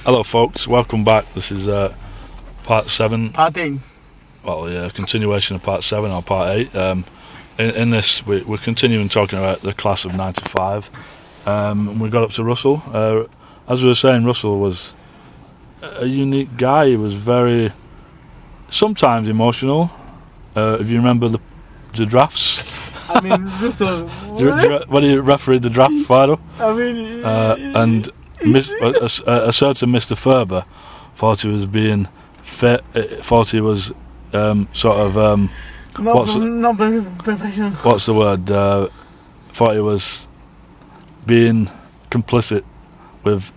Hello, folks. Welcome back. This is part 7. Part 8. Well, yeah, continuation of part 7 or part 8. In this, we're continuing talking about the class of '95. We got up to Russell. As we were saying, Russell was a unique guy. He was very, sometimes emotional. If you remember the drafts. I mean, Russell. When he refereed the draft final. I mean, and a certain Mr. Ferber thought he was being thought he was not very professional. What's the word? Thought he was being complicit with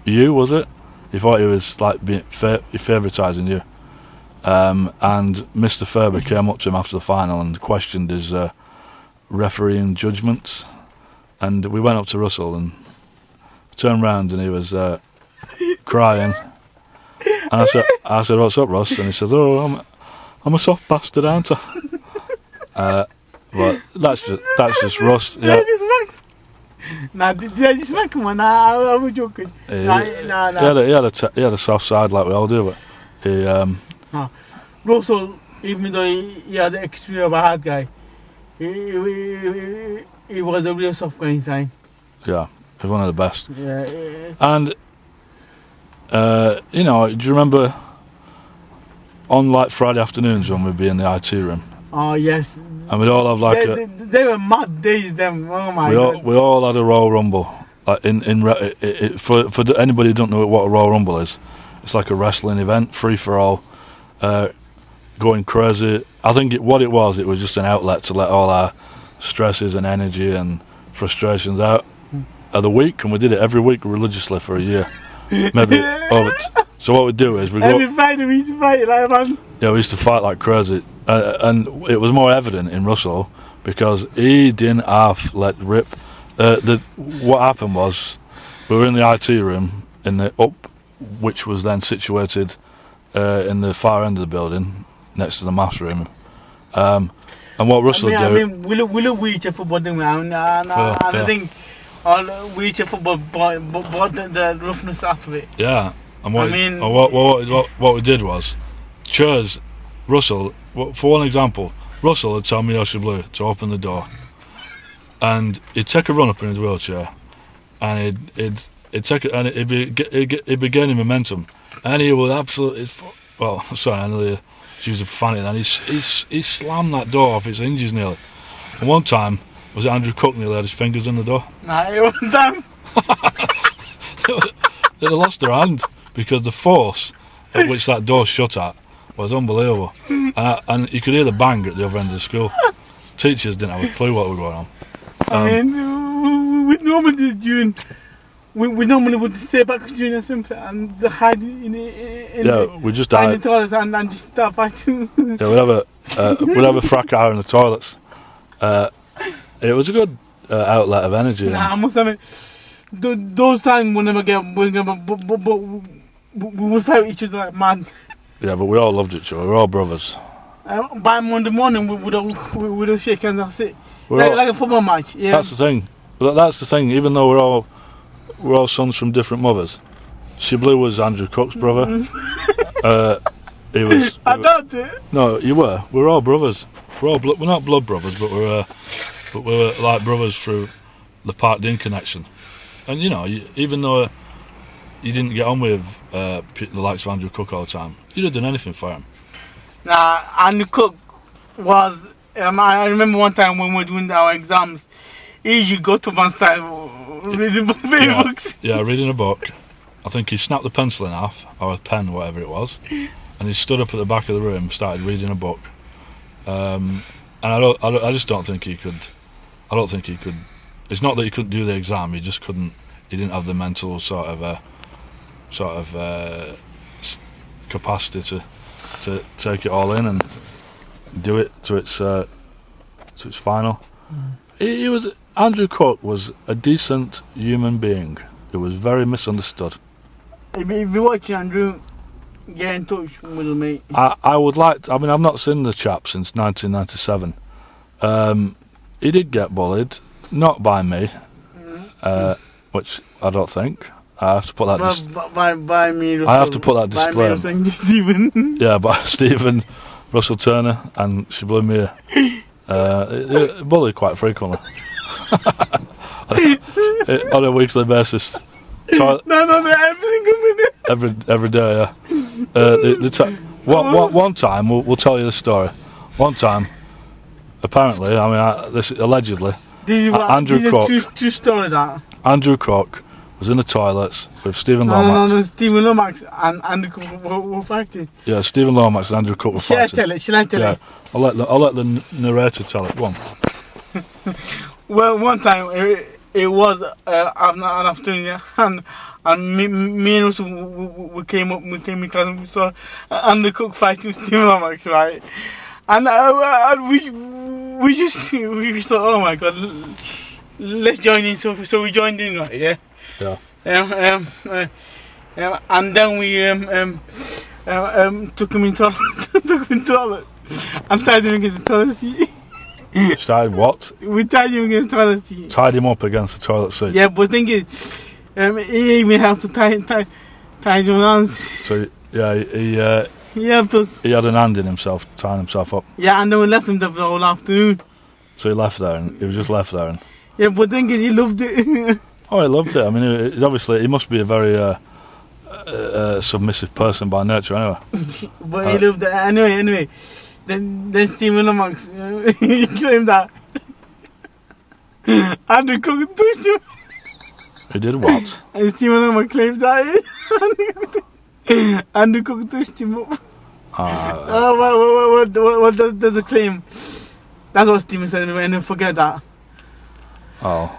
you, was it? He thought he was like being favouritising you. And Mr. Ferber came up to him after the final and questioned his refereeing judgments. And we went up to Russell and turned round and he was crying. And I said, "What's up, Russ?" And he said, "Oh, I'm a soft bastard, aren't I?" But that's just Russ. Yeah. Did I just smack him? I was joking. He had a soft side like we all do, but Russell, even though he had the extreme of a hard guy, he was a real soft guy inside. Yeah, he was one of the best. Yeah. And do you remember on like Friday afternoons when we'd be in the IT room? Oh yes. And we'd all have like they were mad days then. Oh my God. We all had a Royal Rumble. Like for anybody who don't know what a Royal Rumble is, it's like a wrestling event, free for all, going crazy. I think what it was just an outlet to let all our stresses and energy and frustrations out of the week, and we did it every week religiously for a year. Maybe over. So what we'd do is every Friday we used to fight like man. Yeah, we used to fight like crazy, and it was more evident in Russell because he didn't half let rip. What happened was we were in the IT room in the which was then situated in the far end of the building next to the maths room. And what Russell do? I mean, we look each other football thing now, and I think we each other football bought the roughness out of it. Yeah. And what we did was chose Russell. For one example, Russell had told Miyoshi Blue to open the door, and he'd take a run up in his wheelchair, and he'd be gaining momentum, and he would absolutely I know she was a fan of that. He slammed that door off its hinges nearly. And one time was it Andrew Cook nearly had his fingers in the door. Nah, it wasn't that. They lost their hand. Because the force at which that door shut at was unbelievable, and you could hear the bang at the other end of the school. Teachers didn't have a clue what was going on. I mean, we normally would stay back during the swim and hide we just hide in the toilets and just start fighting. Yeah, we'd have a fracas in the toilets. It was a good outlet of energy. Nah, I must admit, those times we would fight each other like mad. Yeah, but we all loved each other. We were all brothers. By Monday morning, we would all shake hands. That's it. Like a football match. Yeah. That's the thing. That's the thing. Even though we're all sons from different mothers. Shiblu was Andrew Cook's brother. He was. I doubt it. No, you were. We were all brothers. We're not blood brothers, but we were like brothers through the Park Dean connection. And even though you didn't get on with the likes of Andrew Cook all the time, you'd have done anything for him. Nah, Andrew Cook was. I remember one time when we were doing our exams, he usually go to one side reading books. Yeah, reading a book. I think he snapped the pencil in half, or a pen, whatever it was, and he stood up at the back of the room, started reading a book. And I just don't think he could. I don't think he could. It's not that he couldn't do the exam; he just couldn't. He didn't have the mental sort of capacity to take it all in and do it to its final. Andrew Cook was a decent human being who was very misunderstood. If you're watching Andrew, get in touch with him, mate. I would like to, I've not seen the chap since 1997. He did get bullied, not by me, which I don't think. I have to put that. By me, Russell. I have to put that disclaimer. By me, Stephen. Yeah, by Stephen Russell Turner, and she blew me a bully quite frequently on a weekly basis. No, everything coming in. Every day, yeah. One time, we'll tell you the story. One time, apparently, this allegedly, Andrew Crook. True story that. Andrew Crook was in the toilets with Stephen Lomax. No, Stephen Lomax and Andrew Crook were fighting. Yeah, Stephen Lomax and Andrew Crook were fighting. Shall I tell it? I'll let the narrator tell it. Go on. Well, one time it was an afternoon, yeah, and me and Russell we came in class and we saw Andrew Crook fighting with Stephen Lomax, right? And we just thought, oh my god, let's join in. So we joined in, right? Yeah. Yeah. And then we took him in toilet and tied him against the toilet seat. Tied what? We tied him against the toilet seat. Tied him up against the toilet seat. Yeah, but the thing is, he even have to tie his own hands. So yeah, He helped us. he had an hand in himself, tying himself up. Yeah, and then we left him there for the whole afternoon. So he left there, and he was just left there. And Yeah, but the thing is, he loved it. oh, he loved it. I mean, he must be a very submissive person by nature, anyway. But he loved it anyway. Then Stephen Lomax he claimed that Andrew Crook touched him. He did what? And Stephen Lomax claimed that Andrew Crook touched him up. What does the claim? That's what Stephen said to me, and forget that. Oh.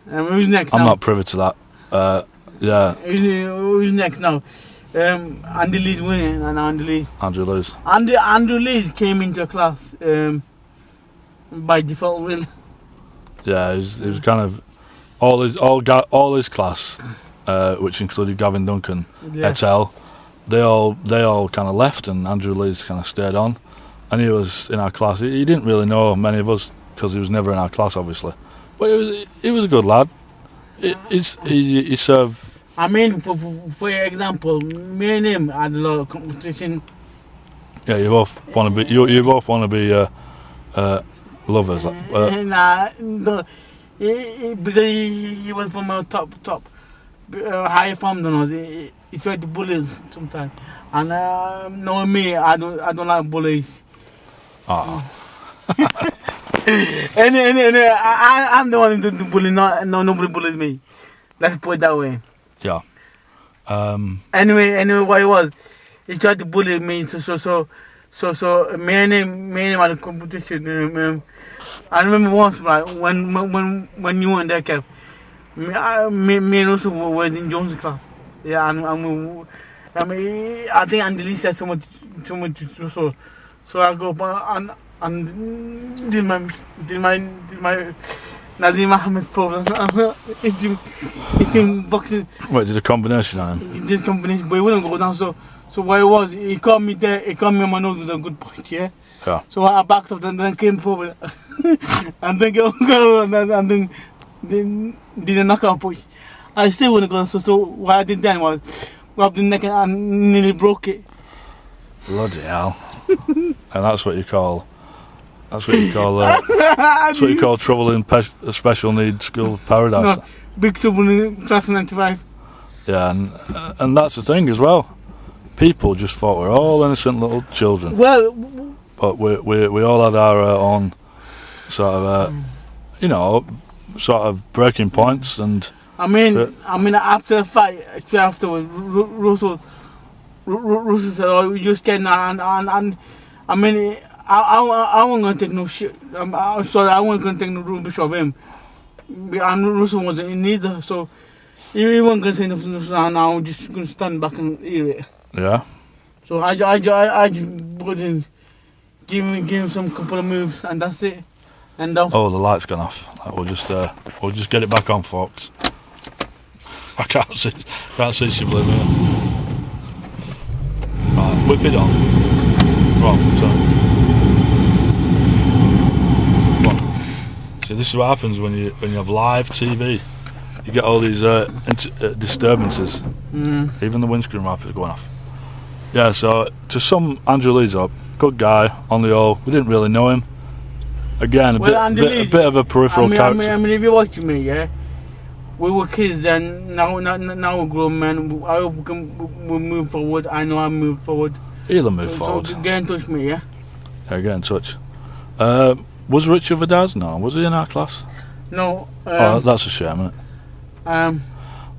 Who's next I'm now? not privy to that. Yeah. Who's next now? Andy Lee's winning, and Andrew Lee's. Andrew Lee came into a class by default, really. Yeah, it was kind of all his class, which included Gavin Duncan, et al. They all kind of left, and Andrew Lee's kind of stayed on, and he was in our class. He didn't really know many of us because he was never in our class, obviously. But he was a good lad. He served. I mean, for example, me and him had a lot of competition. Yeah, you both want to be. You both want to be lovers. Nah, no, because he was from a top higher form than us. He tried to bully us sometimes, and knowing me, I don't like bullies. Oh. Anyway, I'm the one who does the bullying. Nobody bullies me. Let's put it that way. Yeah. Anyway, what it was, he tried to bully me. So me and him had a competition. I remember once, right, when you weren't there, Kev, me and Russell were in Jones' class. Yeah, and I think Andy Lee said so much to Russell. So I go up and did my Nazim Ahmed problems. It's him boxing. Wait, did a combination on him? He did combination, but he wouldn't go down. So what it was, he caught me there. He caught me on my nose with a good point, yeah. Yeah. So I backed up and then came forward, and then and then did a knockout push. I still wouldn't go. So what I did then was grabbed the neck and nearly broke it. Bloody hell! And that's what you call. That's what you call trouble in special needs school paradise. No, big trouble in class 95. Yeah, and that's the thing as well. People just thought we were all innocent little children. Well, but we all had our own sort of sort of breaking points, and I mean after the fight, afterwards, Russell said, "Oh, you're scared now," and I mean. I wasn't gonna take no shit. I'm sorry, I wasn't gonna take no rubbish of him. And Russell wasn't in either, so he wasn't gonna say nothing. And I was just gonna stand back and hear it. Yeah. So I just wouldn't give him some couple of moves, and that's it. And oh, the light's gone off. We'll just get it back on, folks. I can't see Shibley here. Right, whip it on. Right, so. See, this is what happens when you have live TV. you get all these disturbances. Mm. Even the windscreen wipers going off. Yeah, so to sum Andrew Lee's up, good guy on the whole. We didn't really know him. Again, a bit of a peripheral character. I mean, if you watch me, yeah, we were kids then. Now we're grown men. I hope we move forward. I know I move forward. He'll move forward. So get in touch with me, yeah. Yeah, get in touch. Was Richard Verdaz? No, was he in our class? No. Oh, that's a shame, isn't it?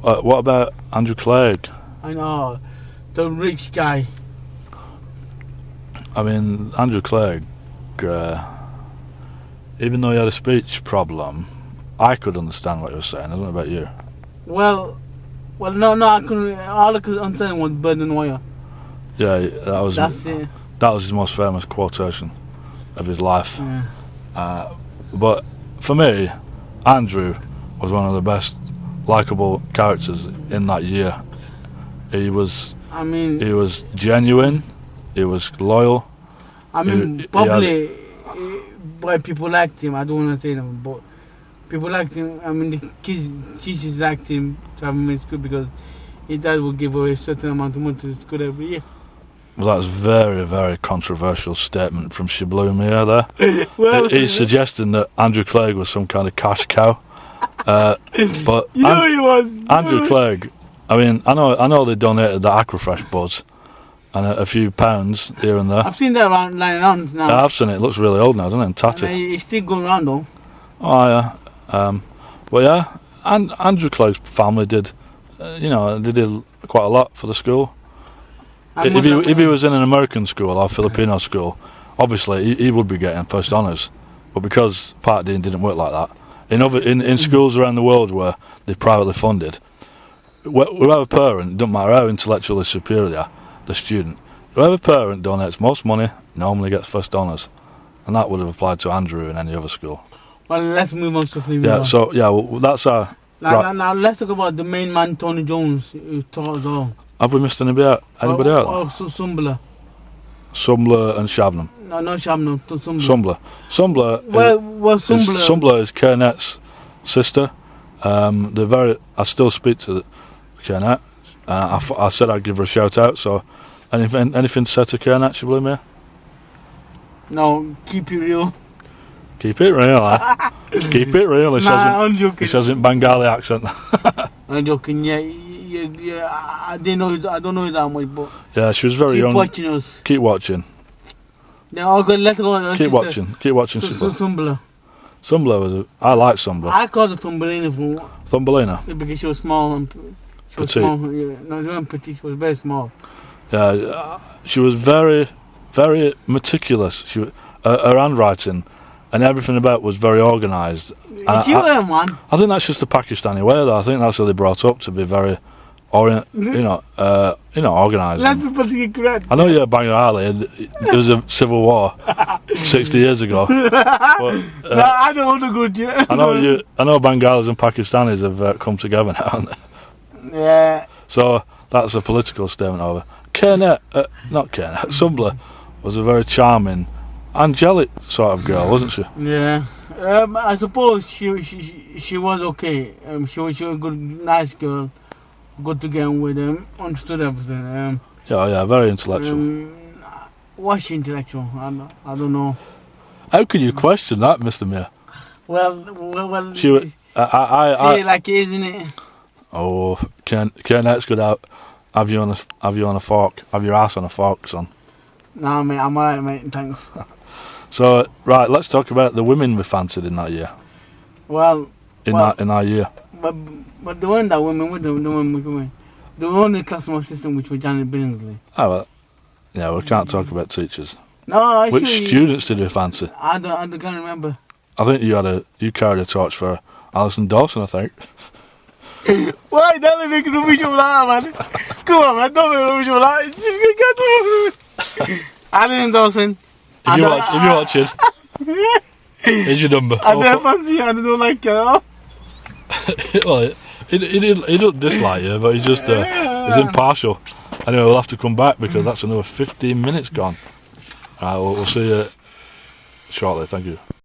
What about Andrew Clegg? I know, the rich guy. I mean, Andrew Clegg, even though he had a speech problem, I could understand what he was saying. I don't know about you. Well, no, I couldn't. All I could understand was bird and wire. Yeah, that's it. That was his most famous quotation of his life. Yeah. But for me, Andrew was one of the best likable characters in that year. He was genuine. He was loyal. I mean, probably why people liked him. I don't want to say them, but people liked him. I mean, the teachers liked him to have him in school because his dad would give away a certain amount of money to the school every year. Well, that's a very, very controversial statement from Shiblu here there. Well, he's suggesting that Andrew Clegg was some kind of cash cow. But you know he was. Andrew Clegg, I mean, I know they donated the Aquafresh buds and a few pounds here and there. I've seen that lying around now. Yeah, I've seen it. It looks really old now, doesn't it? And tatty. And he's still going around though. Oh yeah. But yeah, and Andrew Clegg's family did, they did quite a lot for the school. If he was in an American school or Filipino school, obviously he would be getting first honours. But because Part D didn't work like that, in schools around the world where they're privately funded, whoever parent, doesn't matter how intellectually superior the student, whoever parent donates most money normally gets first honours, and that would have applied to Andrew in any other school. Well, let's move on to Yeah. So yeah, well, that's our. Now let's talk about the main man, Tony Jones, who taught us all. Have we missed anybody out? Oh, Sumbler. Sumbler and Shabnam. No, not Shabnam, Sumbler. Sumbler. Sumbler is Kernet's sister. I still speak to Kernet. I said I'd give her a shout out. So, anything to say to Kernet, Shiblu? No, keep it real. Keep it real, eh? Keep it real. I'm joking. He says in Bengali accent. I'm joking. Yeah. I don't know it that much, but yeah, she was very young. Keep watching us. Keep watching. Yeah, okay, let's go. Keep watching. Sumbler. Sumbler I like Sumbler. I called her Thumbelina Thumbelina? Yeah, because she was small and she was small. Yeah, no, she wasn't petite. She was very small. Yeah, she was very, very meticulous. Her handwriting and everything about was very organised. Man. I think that's just the Pakistani way, though. I think that's how they brought up, to be very, organised. Let's be politically correct. I know you're Bengali. There was a civil war 60 years ago. But, no, I don't want to go to you. I know Bengalis and Pakistanis have come together now, haven't they? Yeah. So that's a political statement over. Sumbler was a very charming, angelic sort of girl, wasn't she? Yeah. I suppose she was okay. She was a good, nice girl. Good to get on with them. Understood everything. Yeah, very intellectual. Was she intellectual? I don't know. How could you question that, Mr. Mayor? Well. She was. See, like, isn't it? Oh, Kernet's good out. Have you on a fork? Have your ass on a fork, son? Nah, mate, I'm alright, mate. Thanks. So, right, let's talk about the women we fancied in that year. In that year. But the one that women with the women. The only classroom assistant which was Janet Billingsley. Oh, well. Yeah, we can't talk about teachers. No, actually. Which students did you fancy? I can't remember. I think you carried a torch for Alison Dawson, I think. Why? Don't make no visual, man. Come on, man. Don't make no visual. Alison Dawson. If you're watching, here's your number. I don't fancy you. I don't like you. Well, he don't dislike you, but he's just he's impartial. Anyway, we'll have to come back because that's another 15 minutes gone. Alright, we'll see you shortly. Thank you.